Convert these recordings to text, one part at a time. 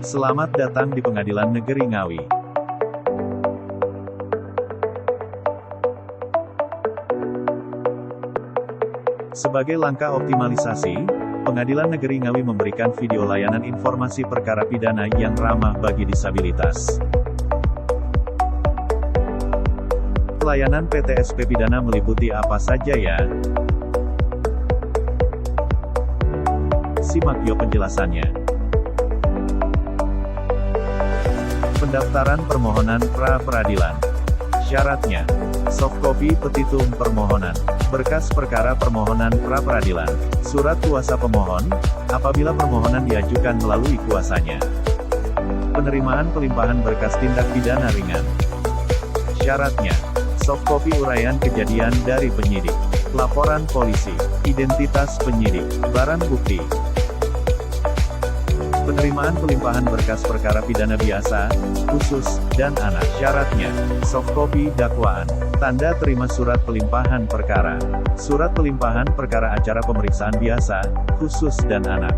Selamat datang di Pengadilan Negeri Ngawi. Sebagai langkah optimalisasi, Pengadilan Negeri Ngawi memberikan video layanan informasi perkara pidana yang ramah bagi disabilitas. Layanan PTSP pidana meliputi apa saja ya? Simak yuk penjelasannya. Pendaftaran permohonan pra-peradilan. Syaratnya: soft copy petitum permohonan, berkas perkara permohonan pra-peradilan, surat kuasa pemohon, apabila permohonan diajukan melalui kuasanya. Penerimaan pelimpahan berkas tindak pidana ringan. Syaratnya: soft copy uraian kejadian dari penyidik, laporan polisi, identitas penyidik, barang bukti. Penerimaan pelimpahan berkas perkara pidana biasa, khusus, dan anak. Syaratnya: soft copy dakwaan, tanda terima surat pelimpahan perkara, surat pelimpahan perkara acara pemeriksaan biasa, khusus dan anak,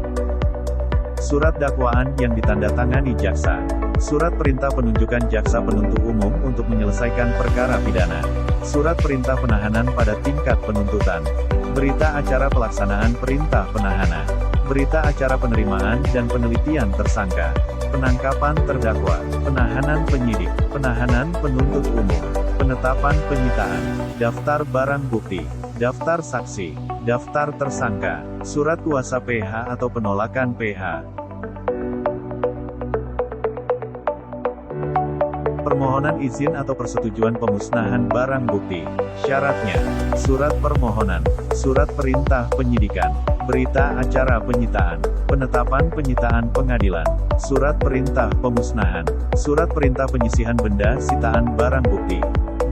surat dakwaan yang ditandatangani jaksa, surat perintah penunjukan jaksa penuntut umum untuk menyelesaikan perkara pidana, surat perintah penahanan pada tingkat penuntutan, berita acara pelaksanaan perintah penahanan, berita acara penerimaan dan penelitian tersangka, penangkapan terdakwa, penahanan penyidik, penahanan penuntut umum, penetapan penyitaan, daftar barang bukti, daftar saksi, daftar tersangka, surat kuasa PH atau penolakan PH. Permohonan izin atau persetujuan pemusnahan barang bukti. Syaratnya: surat permohonan, surat perintah penyidikan, berita acara penyitaan, penetapan penyitaan pengadilan, surat perintah pemusnahan, surat perintah penyisihan benda sitaan barang bukti,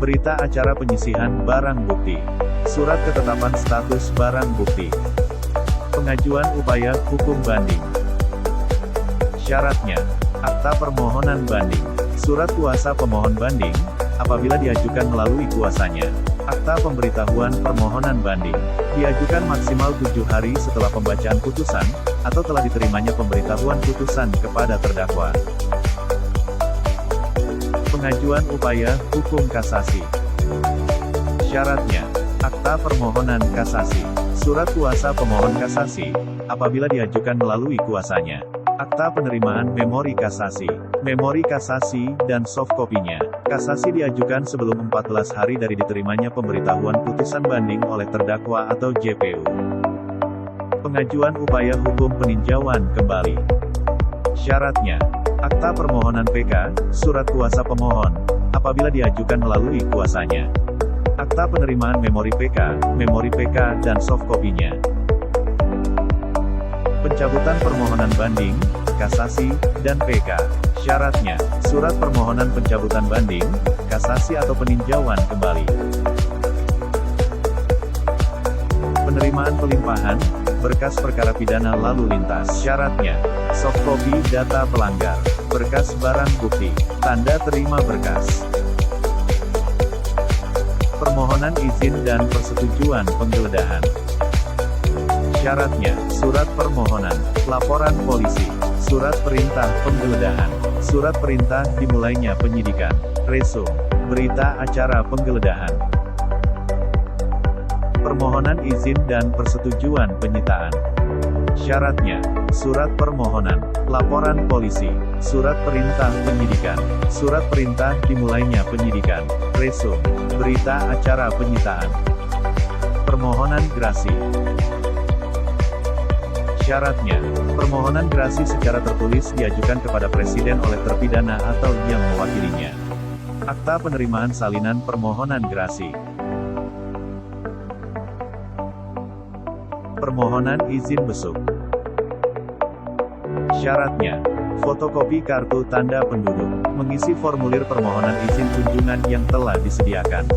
berita acara penyisihan barang bukti, surat ketetapan status barang bukti, pengajuan upaya hukum banding. Syaratnya: akta permohonan banding, surat kuasa pemohon banding, apabila diajukan melalui kuasanya. Akta pemberitahuan permohonan banding, diajukan maksimal 7 hari setelah pembacaan putusan, atau telah diterimanya pemberitahuan putusan kepada terdakwa. Pengajuan upaya hukum kasasi. Syaratnya: akta permohonan kasasi, surat kuasa pemohon kasasi, apabila diajukan melalui kuasanya. Akta penerimaan memori kasasi, dan soft copy-nya. Kasasi diajukan sebelum 14 hari dari diterimanya pemberitahuan putusan banding oleh terdakwa atau JPU. Pengajuan upaya hukum peninjauan kembali. Syaratnya: akta permohonan PK, surat kuasa pemohon, apabila diajukan melalui kuasanya. Akta penerimaan memori PK, dan soft copy-nya. Pencabutan permohonan banding, kasasi, dan PK. Syaratnya: surat permohonan pencabutan banding, kasasi atau peninjauan kembali. Penerimaan pelimpahan berkas perkara pidana lalu lintas. Syaratnya: soft copy data pelanggar, berkas barang bukti, tanda terima berkas. Permohonan izin dan persetujuan penggeledahan. Syaratnya: surat permohonan, laporan polisi, surat perintah penggeledahan, surat perintah dimulainya penyidikan, resum, berita acara penggeledahan. Permohonan izin dan persetujuan penyitaan. Syaratnya: surat permohonan, laporan polisi, surat perintah penyidikan, surat perintah dimulainya penyidikan, resum, berita acara penyitaan. Permohonan grasi. Syaratnya: permohonan grasi secara tertulis diajukan kepada Presiden oleh terpidana atau yang mewakilinya. Akta penerimaan salinan permohonan grasi. Permohonan izin besuk. Syaratnya: fotokopi kartu tanda penduduk, mengisi formulir permohonan izin kunjungan yang telah disediakan.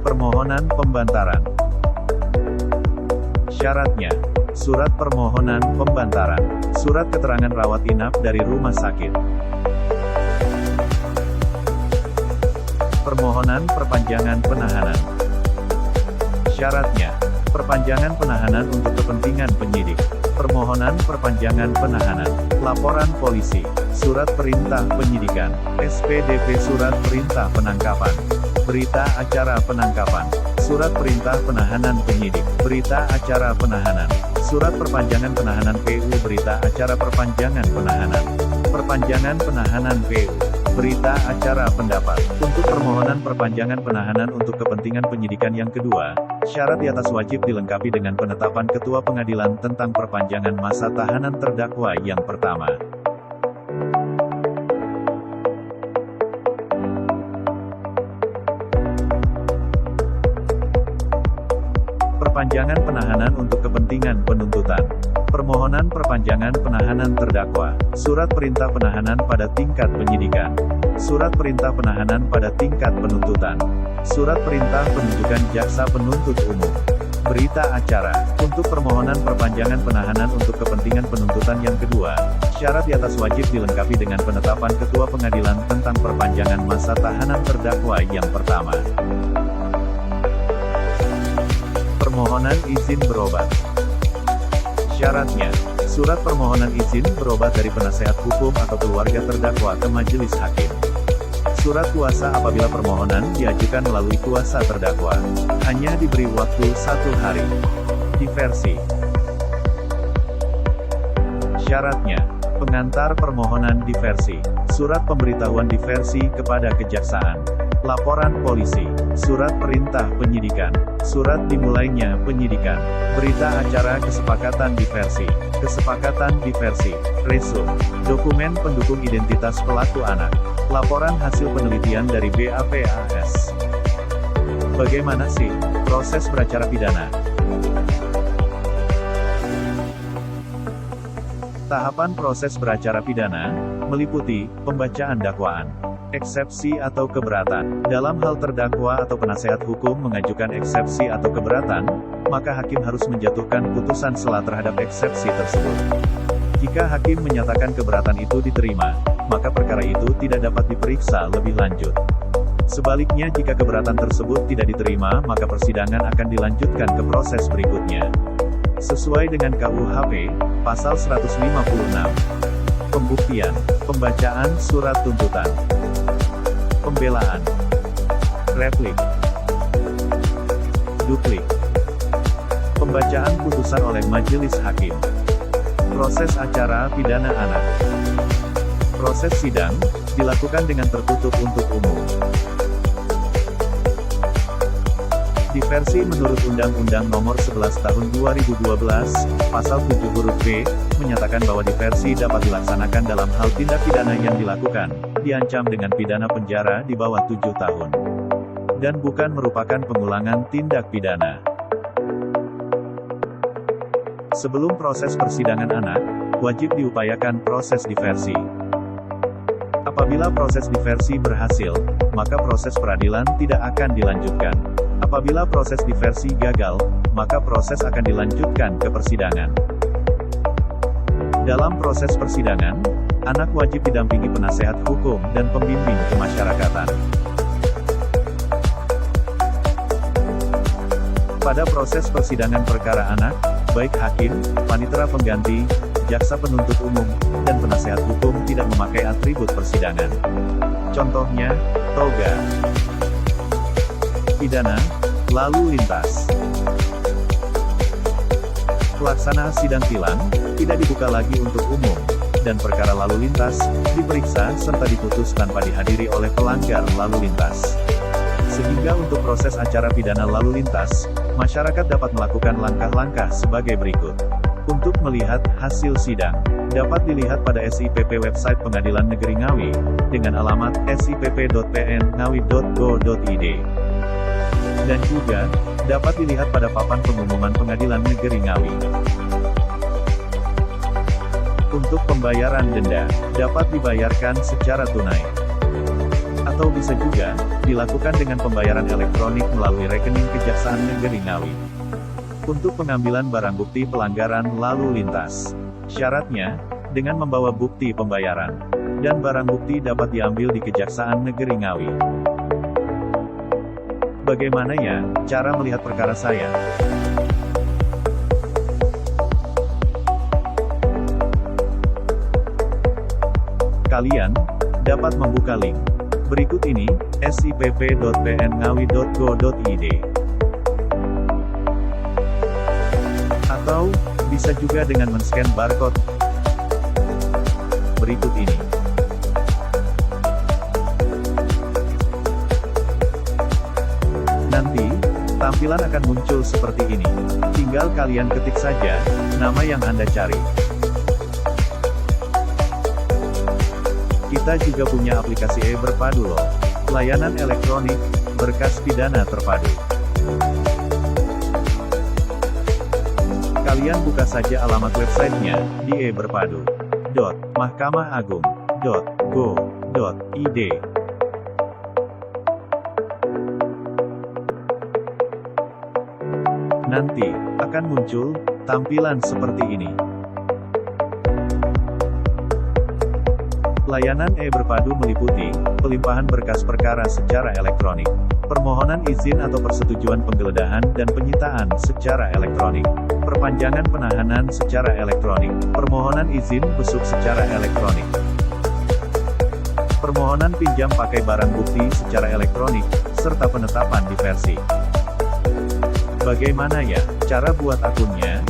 Permohonan pembantaran. Syaratnya: surat permohonan pembantaran, surat keterangan rawat inap dari rumah sakit. Permohonan perpanjangan penahanan. Syaratnya: Perpanjangan penahanan untuk kepentingan penyidik. Permohonan perpanjangan penahanan. Laporan polisi. Surat perintah penyidikan. SPDP Surat perintah penangkapan. Berita acara penangkapan. Surat perintah penahanan penyidik. Berita acara penahanan. Surat perpanjangan penahanan PU. Berita acara perpanjangan penahanan. Perpanjangan penahanan PU. Berita acara pendapat. Untuk permohonan perpanjangan penahanan untuk kepentingan penyidikan yang kedua, syarat di atas wajib dilengkapi dengan penetapan Ketua Pengadilan tentang perpanjangan masa tahanan terdakwa yang pertama. Perpanjangan penahanan untuk kepentingan penuntutan. Permohonan perpanjangan penahanan terdakwa. Surat perintah penahanan pada tingkat penyidikan. Surat perintah penahanan pada tingkat penuntutan. Surat perintah penunjukan jaksa penuntut umum. Berita acara. Untuk permohonan perpanjangan penahanan untuk kepentingan penuntutan yang kedua, syarat di atas wajib dilengkapi dengan penetapan Ketua Pengadilan tentang perpanjangan masa tahanan terdakwa yang pertama. Permohonan izin berobat. Syaratnya, surat permohonan izin berobat dari penasehat hukum atau keluarga terdakwa ke majelis hakim. Surat kuasa apabila permohonan diajukan melalui kuasa terdakwa. Hanya diberi waktu 1 hari. Diversi. Syaratnya, pengantar permohonan diversi. Surat pemberitahuan diversi kepada kejaksaan. Laporan polisi. Surat perintah penyidikan. Surat dimulainya penyidikan. Berita acara kesepakatan diversi. Kesepakatan diversi. Resum. Dokumen pendukung identitas pelaku anak. Laporan hasil penelitian dari BAPAS. Bagaimana sih proses beracara pidana? Tahapan proses beracara pidana meliputi pembacaan dakwaan, eksepsi atau keberatan. Dalam hal terdakwa atau penasehat hukum mengajukan eksepsi atau keberatan, maka hakim harus menjatuhkan putusan sela terhadap eksepsi tersebut. Jika hakim menyatakan keberatan itu diterima, maka perkara itu tidak dapat diperiksa lebih lanjut. Sebaliknya jika keberatan tersebut tidak diterima, maka persidangan akan dilanjutkan ke proses berikutnya. Sesuai dengan KUHP, Pasal 156. Pembuktian, pembacaan surat tuntutan, pembelaan, replik, duplik, pembacaan putusan oleh majelis hakim, proses acara pidana anak. Proses sidang dilakukan dengan tertutup untuk umum. Diversi menurut Undang-Undang Nomor 11 Tahun 2012, Pasal 7 huruf B, menyatakan bahwa diversi dapat dilaksanakan dalam hal tindak pidana yang dilakukan, diancam dengan pidana penjara di bawah 7 tahun. Dan bukan merupakan pengulangan tindak pidana. Sebelum proses persidangan anak, wajib diupayakan proses diversi. Apabila proses diversi berhasil, maka proses peradilan tidak akan dilanjutkan. Apabila proses diversi gagal, maka proses akan dilanjutkan ke persidangan. Dalam proses persidangan, anak wajib didampingi penasehat hukum dan pembimbing kemasyarakatan. Pada proses persidangan perkara anak, baik hakim, panitera pengganti, jaksa penuntut umum, dan penasehat hukum tidak memakai atribut persidangan. Contohnya, toga. Pidana, lalu lintas. Pelaksana sidang tilang, tidak dibuka lagi untuk umum, dan perkara lalu lintas, diperiksa serta diputus tanpa dihadiri oleh pelanggar lalu lintas. Sehingga untuk proses acara pidana lalu lintas, masyarakat dapat melakukan langkah-langkah sebagai berikut. Untuk melihat hasil sidang, dapat dilihat pada SIPP website Pengadilan Negeri Ngawi, dengan alamat sipp.pn.ngawi.go.id. Dan juga, dapat dilihat pada papan pengumuman Pengadilan Negeri Ngawi. Untuk pembayaran denda, dapat dibayarkan secara tunai. Atau bisa juga, dilakukan dengan pembayaran elektronik melalui rekening Kejaksaan Negeri Ngawi. Untuk pengambilan barang bukti pelanggaran lalu lintas, syaratnya, dengan membawa bukti pembayaran. Dan barang bukti dapat diambil di Kejaksaan Negeri Ngawi. Bagaimana ya, cara melihat perkara saya? Kalian dapat membuka link berikut ini, sipp.pnngawi.go.id. Atau, bisa juga dengan men-scan barcode berikut ini. Nanti, tampilan akan muncul seperti ini. Tinggal kalian ketik saja nama yang Anda cari. Kita juga punya aplikasi e-Berpadu loh. Layanan elektronik berkas pidana terpadu. Kalian buka saja alamat websitenya di e-berpadu.mahkamaagung.go.id. Nanti akan muncul tampilan seperti ini. Layanan e-Berpadu meliputi pelimpahan berkas perkara secara elektronik, permohonan izin atau persetujuan penggeledahan dan penyitaan secara elektronik, perpanjangan penahanan secara elektronik, permohonan izin besuk secara elektronik, permohonan pinjam pakai barang bukti secara elektronik, serta penetapan diversi. Bagaimana ya cara buat akunnya?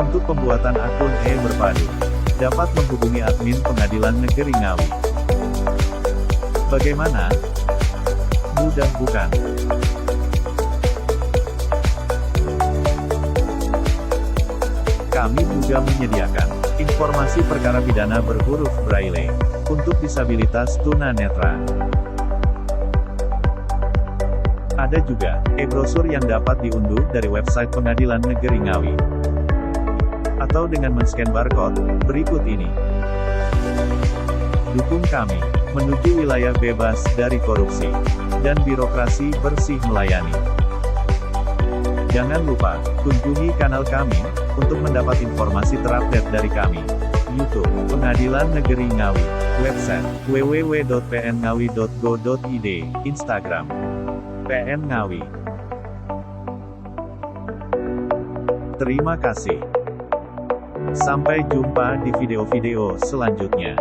Untuk pembuatan akun e-Berpadu, dapat menghubungi admin Pengadilan Negeri Ngawi. Bagaimana? Mudah bukan? Kami juga menyediakan informasi perkara pidana berhuruf Braille untuk disabilitas tunanetra. Ada juga e-brosur yang dapat diunduh dari website Pengadilan Negeri Ngawi, atau dengan men-scan barcode berikut ini. Dukung kami menuju wilayah bebas dari korupsi dan birokrasi bersih melayani. Jangan lupa kunjungi kanal kami untuk mendapat informasi terupdate dari kami. YouTube Pengadilan Negeri Ngawi, website www.pnngawi.go.id, Instagram PN Ngawi. Terima kasih. Sampai jumpa di video-video selanjutnya.